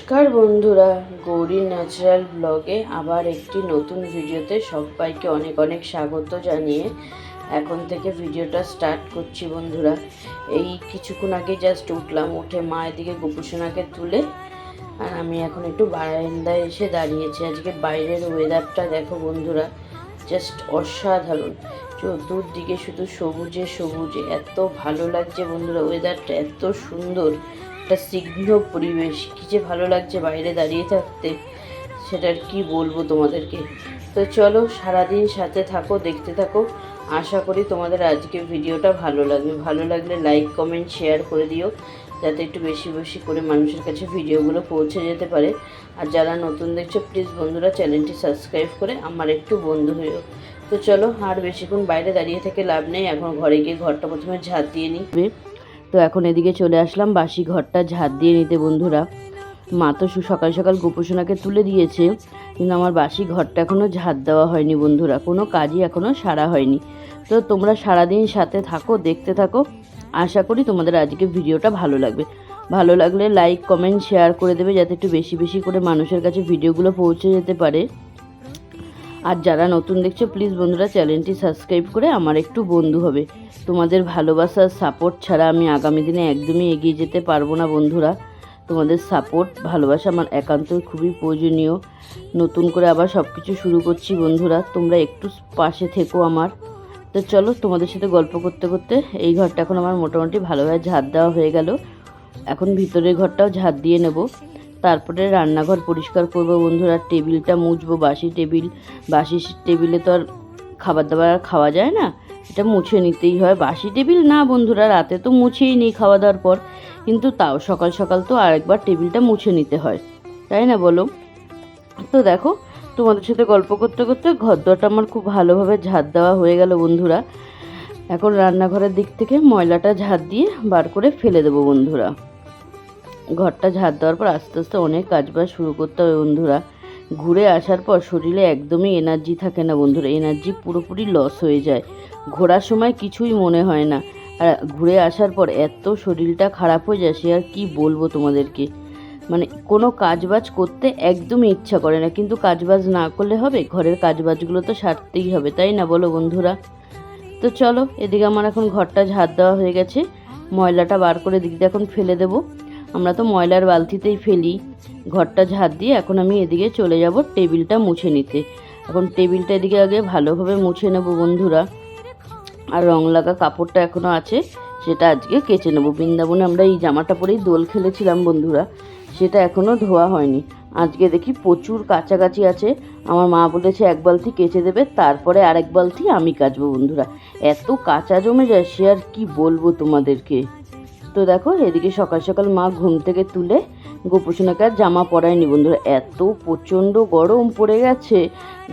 নমস্কার বন্ধুরা, গৌরী ন্যাচারাল ব্লগে আবার একটি নতুন ভিডিওতে সবাইকে অনেক অনেক স্বাগত জানিয়ে এখন থেকে ভিডিওটা স্টার্ট করছি। বন্ধুরা, এই কিছুক্ষণ আগে জাস্ট উঠলাম, উঠে মা এদিকে গোপুসোনাকে তুলে আর আমি এখন একটু বারান্দায় এসে দাঁড়িয়েছি। আজকে বাইরের ওয়েদারটা দেখো বন্ধুরা, জাস্ট অসাধারণ। চতুর্দিকে শুধু সবুজে সবুজে, এত ভালো লাগছে বন্ধুরা, ওয়েদারটা এত সুন্দর, একটা স্নিগ্ধ পরিবেশ, কী যে ভালো লাগছে বাইরে দাঁড়িয়ে থাকতে, সেটার কি বলবো তোমাদেরকে। তো চলো সারাদিন সাথে থাকো, দেখতে থাকো। আশা করি তোমাদের আজকে ভিডিওটা ভালো লাগবে। ভালো লাগলে লাইক কমেন্ট শেয়ার করে দিও, যাতে একটু বেশি বেশি করে মানুষের কাছে ভিডিওগুলো পৌঁছে যেতে পারে। আর যারা নতুন দেখছো প্লিজ বন্ধুরা চ্যানেলটি সাবস্ক্রাইব করে আমার একটু বন্ধু হয়েও। তো চলো আর বেশিক্ষণ বাইরে দাঁড়িয়ে থেকে লাভ নেই, এখন ঘরে গিয়ে ঘরটা প্রথমে ঝাঁট দিয়ে নিই। তো এখন এদিকে চলে আসলাম বাসি ঘরটা ঝাঁট দিয়ে নিতে। বন্ধুরা, মা তো সকাল সকাল গোপুসোনাকে তুলে দিয়েছে, কিন্তু আমার বাসি ঘরটা এখনও ঝাঁট দেওয়া হয়নি। বন্ধুরা, কোনো কাজই এখনও সারা হয়নি। তো তোমরা সারাদিন সাথে থাকো, দেখতে থাকো। আশা করি তোমাদের আজকে ভিডিওটা ভালো লাগবে। ভালো লাগলে লাইক কমেন্ট শেয়ার করে দেবে, যাতে একটু বেশি বেশি করে মানুষের কাছে ভিডিওগুলো পৌঁছে যেতে পারে। আর যারা নতুন দেখছো প্লিজ বন্ধুরা চ্যানেলটি সাবস্ক্রাইব করে আমার একটু বন্ধু হবে। তোমাদের ভালোবাসার সাপোর্ট ছাড়া আমি আগামী দিনে একদমই এগিয়ে যেতে পারবো না বন্ধুরা। তোমাদের সাপোর্ট ভালোবাসা আমার একান্তই খুবই প্রয়োজনীয়। নতুন করে আবার সব কিছু শুরু করছি বন্ধুরা, তোমরা একটু পাশে থেকো আমার। তো চলো তোমাদের সাথে গল্প করতে করতে এই ঘরটা এখন আমার মোটামুটি ভালোভাবে ঝাঁট দেওয়া হয়ে গেল। এখন ভিতরের ঘরটাও ঝাঁট দিয়ে নেব, তারপরে রান্নাঘর পরিষ্কার করব বন্ধুরা। টেবিলটা মুছবো, বাসি টেবিলে তো আর খাবার দাবার খাওয়া যায় না, এটা মুছে নিতেই হয়। বাসি টেবিল না বন্ধুরা, রাতে তো মুছেই নিই খাওয়া দাওয়ার পর, কিন্তু তাও সকাল সকাল তো আরেকবার টেবিলটা মুছে নিতে হয়, তাই না বলো? তো দেখো তোমাদের সাথে গল্প করতে করতে ঘরদোরটা আমার খুব ভালোভাবে ঝাঁট দেওয়া হয়ে গেল বন্ধুরা। এখন রান্নাঘরের দিক থেকে ময়লাটা ঝাঁট দিয়ে বার করে ফেলে দেবো বন্ধুরা। ঘরটা ঝাঁট দেওয়ার পর আস্তে আস্তে অনেক কাজবাজ শুরু করতে হবে বন্ধুরা। ঘুরে আসার পর শরীরে একদমই এনার্জি থাকে না বন্ধুরা, এনার্জি পুরোপুরি লস হয়ে যায়। ঘোরার সময় কিছুই মনে হয় না, আর ঘুরে আসার পর এত শরীরটা খারাপ হয়ে যায়, সে আর কি বলবো তোমাদেরকে। মানে কোনো কাজবাজ করতে একদমই ইচ্ছা করে না, কিন্তু কাজবাজ না করলে হবে? ঘরের কাজবাজগুলো তো সারতেই হবে, তাই না বলো বন্ধুরা? তো চলো এদিকে আমার এখন ঘরটা ঝাঁট দেওয়া হয়ে গেছে, ময়লাটা বার করে দিকে এখন ফেলে দেবো। আমরা তো ময়লার বালতিতেই ফেলি। ঘরটা ঝাঁট দিয়ে এখন আমি এদিকে চলে যাব টেবিলটা মুছে নিতে। এখন টেবিলটা এদিকে আগে ভালোভাবে মুছে নেব বন্ধুরা। আর রং লাগা কাপড়টা এখনও আছে, সেটা আজকে কেচে নেব। বৃন্দাবনে আমরা এই জামাটা পরেই দোল খেলেছিলাম বন্ধুরা, সেটা এখনও ধোয়া হয়নি। আজকে দেখি প্রচুর কাছাকাছি আছে, আমার মা বলেছে এক বালতি কেচে দেবে, তারপরে আরেক বালতি আমি কাচবো বন্ধুরা। এত কাঁচা জমে যায়, সে আর কি বলবো তোমাদেরকে। তো দেখো এদিকে সকাল সকাল মা ঘুম থেকে তুলে গোপুসোনাকে আর জামা পরায়নি বন্ধুরা, এত প্রচণ্ড গরম পড়ে গেছে।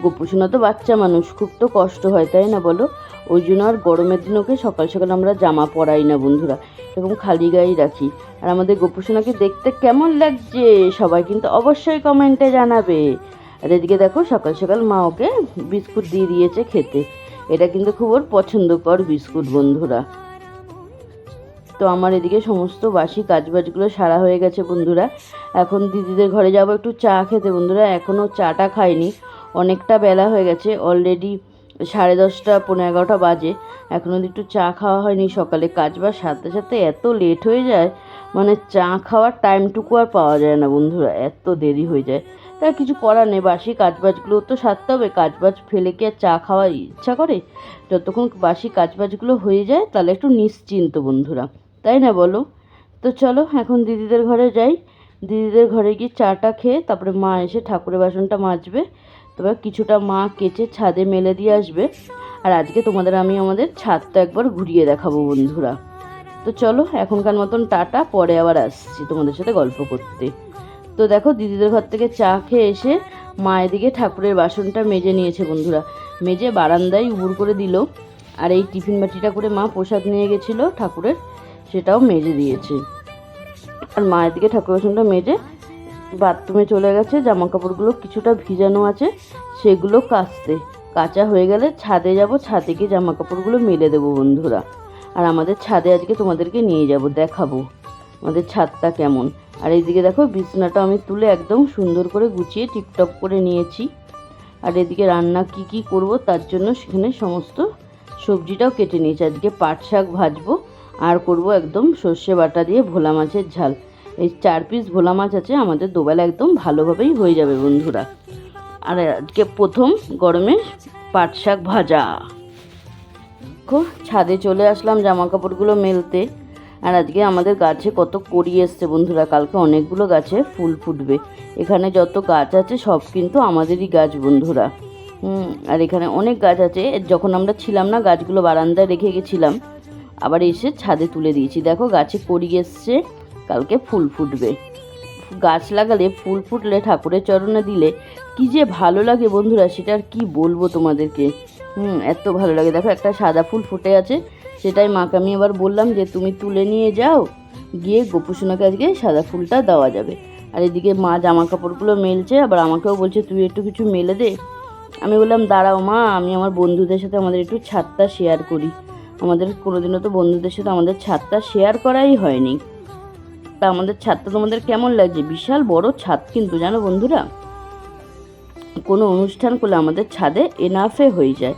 গোপুসোনা তো বাচ্চা মানুষ, খুব তো কষ্ট হয়, তাই না বলো? ওই জন্য আর গরমের দিন ওকে সকাল সকাল আমরা জামা পরাই না বন্ধুরা, এবং খালি গায়েই রাখি। আর আমাদের গোপুসোনাকে দেখতে কেমন লাগছে সবাই কিন্তু অবশ্যই কমেন্টে জানাবে। আর এদিকে দেখো সকাল সকাল মা ওকে বিস্কুট দিয়ে দিয়েছে খেতে, এটা কিন্তু খুব ওর পছন্দকর বিস্কুট বন্ধুরা। তো আমার এদিকে সমস্ত বাসি কাজবাজগুলো সারা হয়ে গেছে বন্ধুরা। এখন দিদিদের ঘরে যাব একটু চা খেতে বন্ধুরা, এখনও চাটা খাইনি, অনেকটা বেলা হয়ে গেছে, অলরেডি 10:30 পৌনে 11টা বাজে, এখনও একটু চা খাওয়া হয়নি। সকালে কাজবাজ সাথে সাথে এত লেট হয়ে যায়, মানে চা খাওয়ার টাইমটুকু আর পাওয়া যায় না বন্ধুরা, এত দেরি হয়ে যায়। তা কিছু করার নেই, বাসি কাজবাজগুলো তো সারতে হবে, কাজবাজ ফেলে কি আর চা খাওয়ার ইচ্ছা করে? যতক্ষণ বাসি কাজবাজগুলো হয়ে যায় তাহলে একটু নিশ্চিন্ত বন্ধুরা, তাই না বলো? তো চলো এখন দিদিদের ঘরে যাই, দিদিদের ঘরে গিয়ে চাটা খেয়ে তারপরে মা এসে ঠাকুরের বাসনটা মাজবে, তবে কিছুটা মা কেচে ছাদে মেলে দিয়ে আসবে। আর আজকে তোমাদের আমি আমাদের ছাদটা একবার ঘুরিয়ে দেখাবো বন্ধুরা। তো চলো এখনকার মতন টাটা, পরে আবার আসছি তোমাদের সাথে গল্প করতে। তো দেখো দিদিদের ঘর থেকে চা খেয়ে এসে মা এদিকে ঠাকুরের বাসনটা মেজে নিয়েছে বন্ধুরা, মেজে বারান্দায় উবুড় করে দিল। আর এই টিফিন বাটিটা করে মা প্রসাদ নিয়ে গেছিলো ঠাকুরের, সেটাও মেজে দিয়েছে। আর মায়ের দিকে ঠাকুর বাসনটা মেজে বাথরুমে চলে গেছে, জামা কাপড়গুলো কিছুটা ভিজানো আছে সেগুলো কাচা হয়ে গেলে ছাদে যাব, ছাদে গিয়ে জামা কাপড়গুলো মেলে দেবো বন্ধুরা। আর আমাদের ছাদে আজকে তোমাদেরকে নিয়ে যাব, দেখাবো আমাদের ছাদটা কেমন। আর এইদিকে দেখো বিছনাটা আমি তুলে একদম সুন্দর করে গুছিয়ে টিপটপ করে নিয়েছি। আর এদিকে রান্না কি করব তার জন্য সেখানে সমস্ত সবজিটাও কেটে নিয়েছি। আজকে পাট শাক ভাজবো আর করব একদম সর্ষে বাটা দিয়ে ভোলা মাছের ঝাল। এই 4 পিস ভোলা মাছ আছে, আমাদের দুবেলা একদম ভালোভাবেই হয়ে যাবে বন্ধুরা। আর আজকে প্রথম গরমে পাট শাক ভাজা। ছাদে চলে আসলাম জামা কাপড়গুলো মেলতে। আর আজকে আমাদের গাছে কত কড়ি এসছে বন্ধুরা, কালকে অনেকগুলো গাছে ফুল ফুটবে। এখানে যত গাছ আছে সব কিন্তু আমাদেরই গাছ বন্ধুরা। আর এখানে অনেক গাছ আছে, যখন আমরা ছিলাম না গাছগুলো বারান্দায় রেখে গেছিলাম, আবার এসে ছাদে তুলে দিয়েছি। দেখো গাছে কড়ি এসছে, কালকে ফুল ফুটবে। গাছ লাগালে ফুল ফুটলে ঠাকুরের চরণে দিলে কি যে ভালো লাগে বন্ধুরা, সেটা আর কি বলবো তোমাদেরকে। এত ভালো লাগে। দেখো একটা সাদা ফুল ফুটে আছে, সেটাই মাকে আমি আবার বললাম যে তুমি তুলে নিয়ে যাও, গিয়ে গোপুসোনাকে আজকে সাদা ফুলটা দেওয়া যাবে। আর এদিকে মা জামা কাপড়গুলো মেলছে, আবার আমাকেও বলছে তুই একটু কিছু মেলে দে। আমি বললাম দাঁড়াও মা, আমি আমার বন্ধুদের সাথে আমাদের একটু ছাদটা শেয়ার করি। আমাদের কোনোদিনও তো বন্ধুদের সাথে আমাদের ছাদটা শেয়ার করাই হয়নি। তা আমাদের ছাদটা তোমাদের কেমন লাগছে? বিশাল বড় ছাদ কিন্তু, জানো বন্ধুরা, কোনো অনুষ্ঠান করলে আমাদের ছাদে এনাফে হয়ে যায়।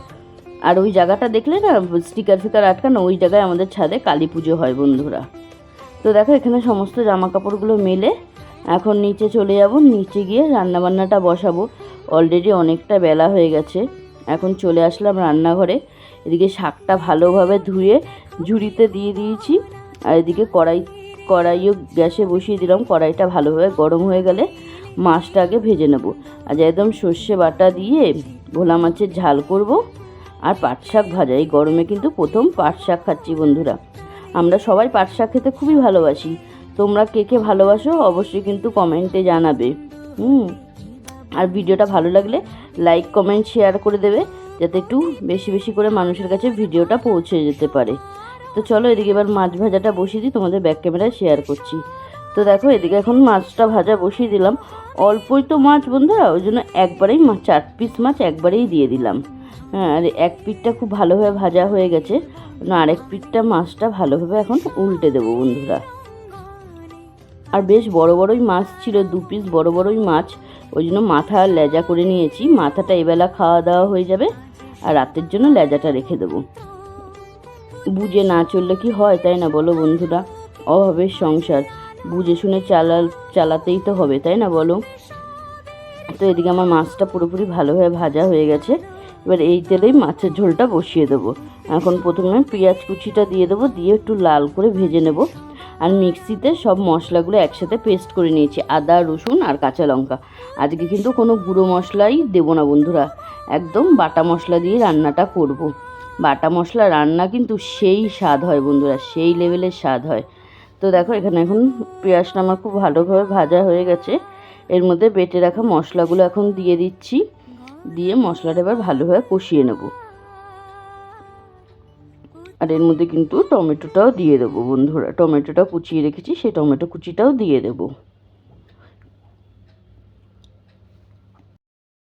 আর ওই জায়গাটা দেখলে না স্টিকার ফিকার আটকানো, ওই জায়গায় আমাদের ছাদে কালী পুজো হয় বন্ধুরা। তো দেখো এখানে সমস্ত জামা কাপড়গুলো মেলে এখন নিচে চলে যাব, নিচে গিয়ে রান্নাবান্নাটা বসাবো। অলরেডি অনেকটা বেলা হয়ে গেছে। এখন চলে আসলাম রান্নাঘরে। এদিকে শাকটা ভালোভাবে ধুয়ে ঝুড়িতে দিয়ে দিয়েছি। আর এদিকে কড়াইও গ্যাসে বসিয়ে দিলাম। কড়াইটা ভালোভাবে গরম হয়ে গেলে মাছটা আগে ভেজে নেব। আজ একদম সর্ষে বাটা দিয়ে ভোলা মাছের ঝাল করব আর পাট শাক ভাজা। এই গরমে কিন্তু প্রথম পাট শাক খাচ্ছি বন্ধুরা। আমরা সবাই পাট শাক খেতে খুবই ভালোবাসি। তোমরা কে ভালোবাসো অবশ্যই কিন্তু কমেন্টে জানাবে। আর ভিডিওটা ভালো লাগলে লাইক কমেন্ট শেয়ার করে দেবে, যাতে একটু বেশি বেশি করে মানুষের কাছে ভিডিওটা পৌঁছে যেতে পারে। তো চলো এদিকে এবার মাছ ভাজাটা বসিয়ে দিই, তোমাদের ব্যাক ক্যামেরায় শেয়ার করছি। তো দেখো এদিকে এখন মাছটা ভাজা বসিয়ে দিলাম। অল্পই তো মাছ বন্ধুরা, ওই জন্য একবারেই 4 পিস মাছ একবারেই দিয়ে দিলাম। হ্যাঁ, আর এক পিঠটা খুব ভালোভাবে ভাজা হয়ে গেছে, আরেক পিঠটা মাছটা ভালোভাবে এখন উল্টে দেবো বন্ধুরা। আর বেশ বড়ই মাছ ছিল, 2 পিস বড়ই মাছ, ওই জন্য মাথা আর লেজা করে নিয়েছি। মাথাটা এবেলা খাওয়া দাওয়া হয়ে যাবে, আর রাতের জন্য লেজাটা রেখে দেবো। বুঝে না চললে কি হয়, তাই না বলো বন্ধুরা? অভাবের সংসার, বুঝে শুনে চালাতেই তো হবে, তাই না বলো? তো এদিকে আমার মাছটা পুরোপুরি ভালোভাবে ভাজা হয়ে গেছে। এবার এই তেলেই মাছের ঝোলটা বসিয়ে দেবো। এখন প্রথমে পেঁয়াজ কুচিটা দিয়ে দেবো, দিয়ে একটু লাল করে ভেজে নেব। আর মিক্সিতে সব মশলাগুলো একসাথে পেস্ট করে নিয়েছি, আদা রসুন আর কাঁচা লঙ্কা। আজকে কিন্তু কোনো গুঁড়ো মশলাই দেবো না বন্ধুরা, একদম বাটা মশলা দিয়ে রান্নাটা করব। বাটা মশলা রান্না কিন্তু সেই স্বাদ হয় বন্ধুরা, সেই লেভেলের স্বাদ হয়। তো দেখো এখানে এখন পেঁয়াজটা আমার খুব ভালোভাবে ভাজা হয়ে গেছে। এর মধ্যে বেটে রাখা মশলাগুলো এখন দিয়ে দিচ্ছি, দিয়ে মশলাটা এবার ভালোভাবে কষিয়ে নেব। আর এর মধ্যে কিন্তু টমেটোটাও দিয়ে দেবো বন্ধুরা, টমেটোটা কুচিয়ে রেখেছি, সেই টমেটো কুচিটাও দিয়ে দেব।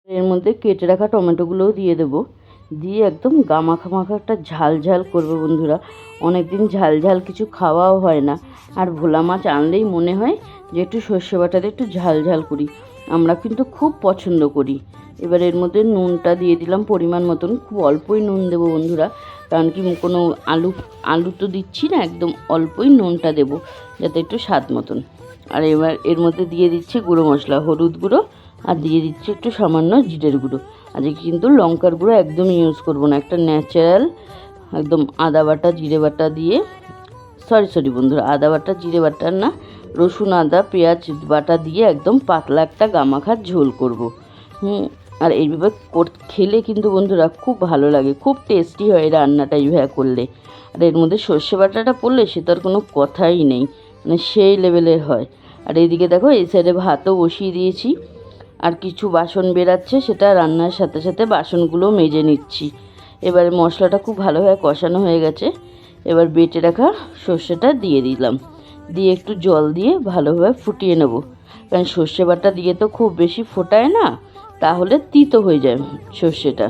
এর মধ্যে কেটে রাখা টমেটোগুলোও দিয়ে দেবো, দিয়ে একদম গামাখা একটা ঝাল করবো বন্ধুরা। অনেক দিন ঝাল কিছু খাওয়াও হয় না, আর ভোলা মাছ আনলেই মনে হয় যে একটু সর্ষে বাটাতে একটু ঝাল করি। আমরা কিন্তু খুব পছন্দ করি। এবার এর মধ্যে নুনটা দিয়ে দিলাম পরিমাণ মতন, খুব অল্পই নুন দেবো বন্ধুরা, কারণ কি কোনো আলু তো দিচ্ছি না, একদম অল্পই নুনটা দেবো যাতে একটু স্বাদ মতন। আর এবার এর মধ্যে দিয়ে দিচ্ছি গুঁড়ো মশলা, হলুদ গুঁড়ো, আর দিয়ে দিচ্ছি একটু সামান্য জিরের গুঁড়ো। আজকে কিন্তু লঙ্কার গুঁড়ো একদম ইউজ করবো না, একটা ন্যাচারাল একদম আদা বাটা জিরে বাটা দিয়ে, সরি বন্ধুরা, আদা বাটা জিরে বাটা না, রসুন আদা পেঁয়াজ বাটা দিয়ে একদম পাতলা একটা গামাখার ঝোল করব। আর এইভাবে খেলে কিন্তু বন্ধুরা খুব ভালো লাগে, খুব টেস্টি হয় রান্নাটা এইভাবে করলে। আর এর মধ্যে সর্ষে বাটাটা পড়লে সে তার কোনো কথাই নেই, মানে সেই লেভেলের হয়। আর এইদিকে দেখো এই সাইডে ভাতও বসিয়ে দিয়েছি, আর কিছু বাসন বেরাচ্ছে, সেটা রান্নার সাথে সাথে বাসনগুলো মেজে নিচ্ছি। এবারে মশলাটা খুব ভালোভাবে কষানো হয়ে গেছে। এবার বেটে রাখা সর্ষেটা দিয়ে দিলাম, দিয়ে একটু জল দিয়ে ভালোভাবে ফুটিয়ে নেব, কারণ সর্ষে বাটা দিয়ে তো খুব বেশি ফোটায় না, তাহলে তিতো হয়ে যায় সর্ষেটা।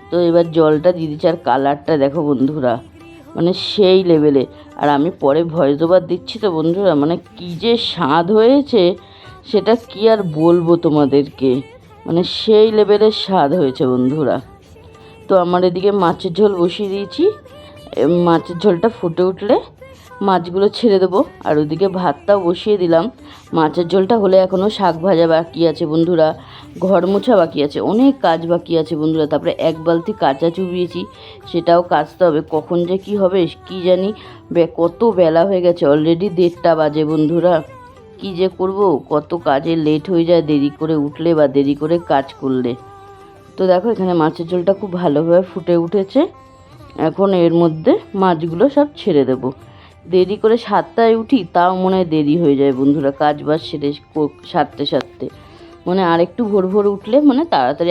তো এবার জলটা দিয়ে দিচ্ছি, আর কালারটা দেখো বন্ধুরা, মানে সেই লেভেলে। আর আমি পরে ভয়েস ওভার দিচ্ছি তো বন্ধুরা, মানে কী যে স্বাদ হয়েছে সেটা কি আর বলবো তোমাদেরকে, মানে সেই লেভেলের স্বাদ হয়েছে বন্ধুরা। তো আমার এদিকে মাছের ঝোল বসিয়ে দিয়েছি, মাছের ঝোলটা ফুটে উঠলে মাছগুলো ছেড়ে দেবো। আর ওদিকে ভাতটাও বসিয়ে দিলাম। মাছের ঝোলটা হলে এখনও শাক ভাজা বাকি আছে বন্ধুরা, ঘর মোছা বাকি আছে, অনেক কাজ বাকি আছে বন্ধুরা। তারপরে এক বালতি কাঁচা চুবিয়েছি, সেটাও কাচতে হবে। কখন যে কি হবে কি জানি, কত বেলা হয়ে গেছে, অলরেডি 1:30 বাজে বন্ধুরা। কি যে করব, কত কাজে লেট হয়ে যায় দেরি করে উঠলে বা দেরি করে কাজ করলে। তো দেখো এখানে মাছের ঝোলটা খুব ভালোভাবে ফুটে উঠেছে। এখন এর মধ্যে মাছগুলো সব ছেড়ে দেবো। দেরি করে 7টায় উঠি, তাও মনে হয় দেরি হয়ে যায় বন্ধুরা, কাজ বাজ সেরে সারতে সারতে। মানে আরেকটু ভোর ভোর উঠলে মানে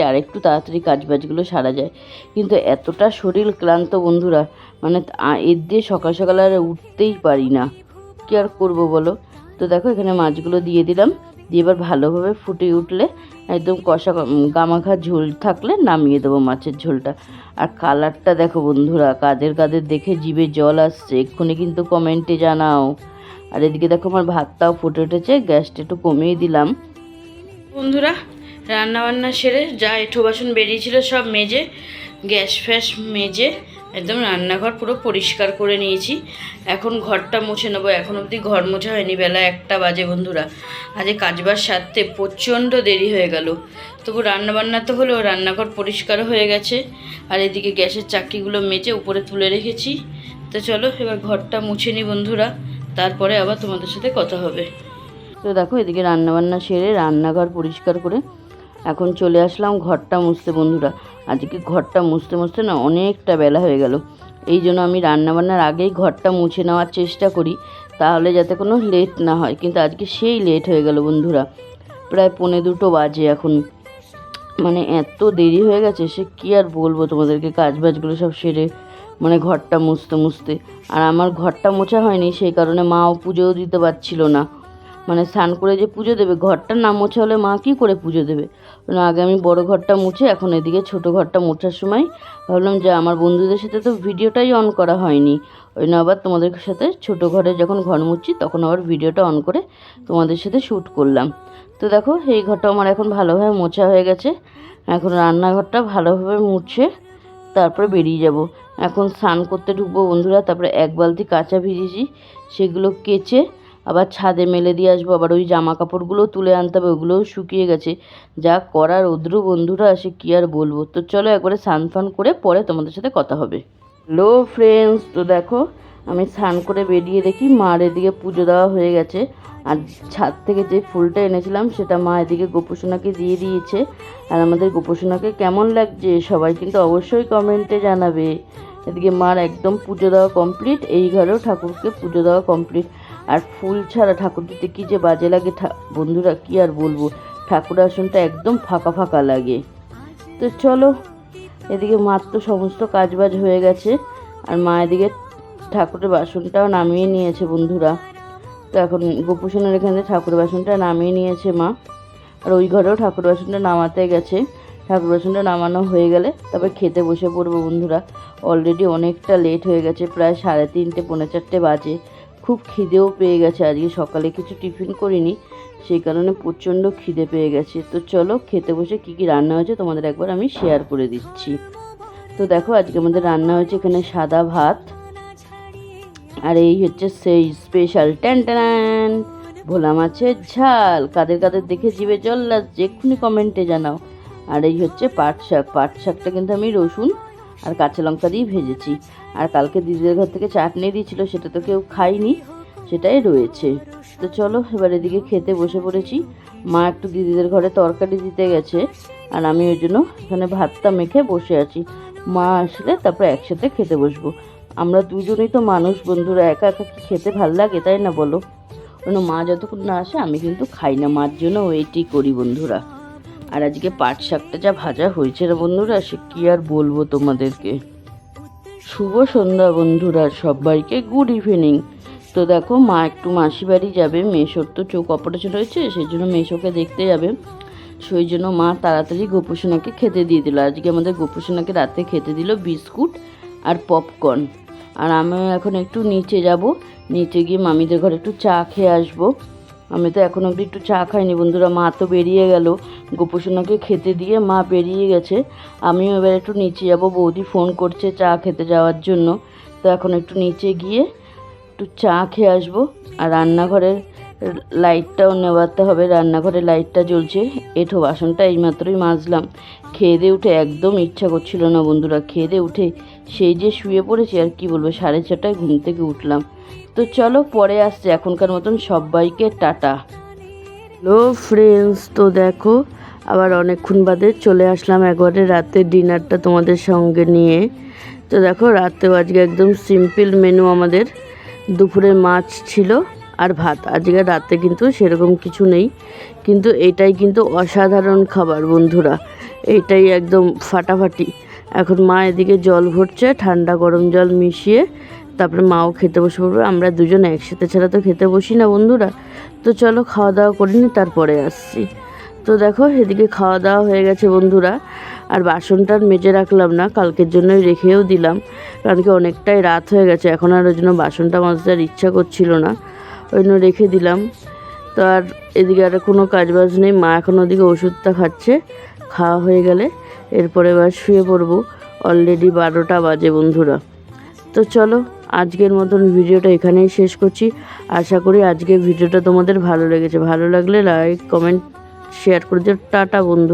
আরেকটু তাড়াতাড়ি কাজ বাজগুলো সারা যায়। কিন্তু এতটা শরীর ক্লান্ত বন্ধুরা, মানে এর দিয়ে সকাল সকাল আর উঠতেই পারি না, কী আর করবো বলো। তো দেখো এখানে মাছগুলো দিয়ে দিলাম, দিয়ে এবার ভালোভাবে ফুটে উঠলে একদম কষা গামাখা ঝোল থাকলে নামিয়ে দেবো মাছের ঝোলটা। আর কালারটা দেখো বন্ধুরা, কাদের কাদের দেখে জিভে জল আসছে এক্ষুনি কিন্তু কমেন্টে জানাও। আর এদিকে দেখো আমার ভাতটাও ফুটে উঠেছে, গ্যাসটা একটু কমিয়ে দিলাম বন্ধুরা। রান্নাবান্না সেরে যা এঁঠো বাসন বেরিয়েছিল সব মেজে, গ্যাস ফ্যাস মেজে একদম রান্নাঘর পুরো পরিষ্কার করে নিয়েছি। এখন ঘরটা মুছে নেবো। এখন অবধি ঘর মোছা হয়নি, বেলা 1টা বাজে বন্ধুরা। আজকে কাজবাজ সারতে প্রচণ্ড দেরি হয়ে গেল। তবু রান্নাবান্না তো হলেও রান্নাঘর পরিষ্কার হয়ে গেছে। আর এদিকে গ্যাসের চাকিগুলো মেজে উপরে তুলে রেখেছি। তো চলো এবার ঘরটা মুছে নিই বন্ধুরা, তারপরে আবার তোমাদের সাথে কথা হবে। তো দেখো এদিকে রান্নাবান্না সেরে রান্নাঘর পরিষ্কার করে এখন চলে আসলাম ঘরটা মুছতে বন্ধুরা। আজকে ঘরটা মুছতে মুছতে না অনেকটা বেলা হয়ে গেল। এই জন্য আমি রান্নাবান্নার আগেই ঘরটা মুছে নেওয়ার চেষ্টা করি, তাহলে যাতে কোনো লেট না হয়। কিন্তু আজকে সেই লেট হয়ে গেল বন্ধুরা, প্রায় 1:45 বাজে এখন। মানে এত দেরি হয়ে গেছে সে কী আর বলবো তোমাদেরকে, কাজবাজগুলো সব সেরে মানে ঘরটা মুছতে মুছতে। আর আমার ঘরটা মোছা হয়নি, সেই কারণে মাও পুজোও দিতে পারছিল না। মানে স্নান করে যে পুজো দেবে, ঘরটা না মোছা হলে মা কী করে পুজো দেবে। আগে আমি বড় ঘরটা মুছে এখন এদিকে ছোট ঘরটা মোছার সময় ভাবলাম যে আমার বন্ধুদের সাথে তো ভিডিওটাই অন করা হয়নি, ওই জন্য আবার তোমাদের সাথে ছোট ঘরে যখন ঘর মুছছি তখন আবার ভিডিওটা অন করে তোমাদের সাথে শ্যুট করলাম। তো দেখো এই ঘরটা আমার এখন ভালোভাবে মোছা হয়ে গেছে। এখন রান্নাঘরটা ভালোভাবে মুছে তারপরে বেরিয়ে যাব। এখন স্নান করতে ঢুকবো বন্ধুরা। তারপরে 1 বালতি কাঁচা ভিজেছি, সেগুলো কেচে আবার ছাদে মেলে দিয়ে আসবো। আবার ওই জামা কাপড়গুলোও তুলে আনতে হবে, ওগুলোও শুকিয়ে গেছে। যা করার রৌদ্র বন্ধুরা, সে কী আর বলবো। তো চলো একবারে স্নান ফান করে পরে তোমাদের সাথে কথা হবে। হ্যালো ফ্রেন্ডস, তো দেখো আমি স্নান করে বেরিয়ে দেখি মার এদিকে পুজো দেওয়া হয়ে গেছে। আর ছাদ থেকে যে ফুলটা এনেছিলাম সেটা মা এদিকে গোপুসোনাকে দিয়ে দিয়েছে। আর আমাদের গোপুসোনাকে কেমন লাগছে সবাই কিন্তু অবশ্যই কমেন্টে জানাবে। এদিকে মার একদম পুজো দেওয়া কমপ্লিট, এই ঘরেও ঠাকুরকে পুজো দেওয়া কমপ্লিট। আর ফুল ছাড়া ঠাকুর দিতে কী যে বাজে লাগে বন্ধুরা, কী আর বলবো। ঠাকুর আসনটা একদম ফাঁকা ফাঁকা লাগে। তো চলো এদিকে মার তো সমস্ত কাজবাজ হয়ে গেছে, আর মা এদিকে ঠাকুরের বাসনটাও নামিয়ে নিয়েছে বন্ধুরা। তো এখন গোপুসোনার এখানে ঠাকুর বাসনটা নামিয়ে নিয়েছে মা। আর ওই ঘরেও ঠাকুর বাসনটা নামাতে গেছে। ঠাকুর বাসনটা নামানো হয়ে গেলে তবে খেতে বসে পড়বো বন্ধুরা। অলরেডি অনেকটা লেট হয়ে গেছে, প্রায় 3:30 পৌনে 4টে বাজে। খুব খিদেও পেয়ে গেছে, আজকে সকালে কিছু টিফিন করিনি, সেই কারণে প্রচণ্ড খিদে পেয়ে গেছে। তো চলো খেতে বসে কী কী রান্না হয়েছে তোমাদের একবার আমি শেয়ার করে দিচ্ছি। তো দেখো আজকে আমাদের রান্না হয়েছে এখানে সাদা ভাত, আর এই হচ্ছে সেই স্পেশাল ট্যান ভোলা মাছের ঝাল। কাদের কাদের দেখে জিভে জল লাগছে এক্ষুনি কমেন্টে জানাও। আর এই হচ্ছে পাট শাক। পাট শাকটা কিন্তু আমি রসুন আর কাঁচা লঙ্কা দিয়ে ভেজেছি। আর কালকে দিদিদের ঘর থেকে চাটনি দিয়েছিল, সেটা তো কেউ খাইনি, সেটাই রয়েছে। তো চলো এবার এদিকে খেতে বসে পড়েছি। মা একটু দিদিদের ঘরে তরকারি দিতে গেছে, আর আমি ওই জন্য এখানে ভাতটা মেখে বসে আছি। মা আসলে তারপর একসাথে খেতে বসবো। আমরা দুজনেই তো মানুষ বন্ধুরা, একা একা কি খেতে ভাল লাগে তাই না বলো। কারণ মা যতক্ষণ না আসে আমি কিন্তু খাই না, মার জন্য ওয়েটই করি বন্ধুরা। আর আজকে পাট শাকটা যা ভাজা হয়েছে না বন্ধুরা, সে কী আর বলবো তোমাদেরকে। শুভ সন্ধ্যা বন্ধুরা, সবাইকে গুড ইভিনিং। তো দেখো মা একটু মাসি বাড়ি যাবে, মেসোর তো চোখ অপারেশন হয়েছে, সেই জন্য মেসোকে দেখতে যাবে। সেই জন্য মা তাড়াতাড়ি গোপুসোনাকে খেতে দিয়ে দিল। আজকে আমাদের গোপুসোনাকে রাতে খেতে দিল বিস্কুট আর পপকর্ন। আর আমি এখন একটু নিচে যাব, নিচে গিয়ে মামিদের ঘরে একটু চা খেয়ে আসবো। আমি তো এখন অবধি একটু চা খাইনি বন্ধুরা, মা তো বেরিয়ে গেল, গোপুসোনাকে খেতে দিয়ে মা বেরিয়ে গেছে। আমিও এবার একটু নিচে যাব, বৌদি ফোন করছে চা খেতে যাওয়ার জন্য। তো এখন একটু নিচে গিয়ে একটু চা খেয়ে আসবো। আর রান্নাঘরের লাইটটাও নেভাতে হবে, রান্নাঘরের লাইটটা জ্বলছে। এঁঠো বাসনটা এইমাত্রই মাজলাম। খেয়ে দিয়ে উঠে একদম ইচ্ছা করছিল না বন্ধুরা, খেয়ে দিয়ে উঠে সেই যে শুয়ে পড়েছি আর কি বলবো, 4:30টায় ঘুম থেকে উঠলাম। তো চলো পরে আসছে, এখনকার মতন সবাইকে টাটা। হ্যালো ফ্রেন্ডস, তো দেখো আবার অনেকক্ষণ বাদে চলে আসলাম একবারে রাতের ডিনারটা তোমাদের সঙ্গে নিয়ে। তো দেখো রাতেও আজকে একদম সিম্পল মেনু আমাদের। দুপুরে মাছ ছিল আর ভাত, আজকে রাতে কিন্তু সেরকম কিছু নেই, কিন্তু এটাই কিন্তু অসাধারণ খাবার বন্ধুরা, এইটাই একদম ফাটাফাটি। এখন মা এদিকে জল ভরছে, ঠান্ডা গরম জল মিশিয়ে, তারপরে মাও খেতে বসে পড়বে। আমরা দুজন একসাথে ছাড়া তো খেতে বসি না বন্ধুরা। তো চলো খাওয়া দাওয়া করে নিই, তারপরে আসছি। তো দেখো এদিকে খাওয়া দাওয়া হয়ে গেছে বন্ধুরা। আর বাসনটা মেজে রাখলাম না, কালকের জন্যই রেখেও দিলাম, কারণ কি অনেকটাই রাত হয়ে গেছে, এখন আর ওই জন্য বাসনটা মাজতে আর ইচ্ছা করছিল না, ওই জন্য রেখে দিলাম। তো আর এদিকে আর কোনো কাজবাজ নেই, মা এখন ওদিকে ওষুধটা খাচ্ছে, খাওয়া হয়ে গেলে এরপরে এবার শুয়ে পড়বো। অলরেডি 12টা বাজে বন্ধুরা। তো চলো আজকের মতন ভিডিওটা এখানেই শেষ করছি। আশা করি আজকের ভিডিওটা তোমাদের ভালো লেগেছে, ভালো লাগলে লাইক কমেন্ট শেয়ার করে দিও। টাটা বন্ধু।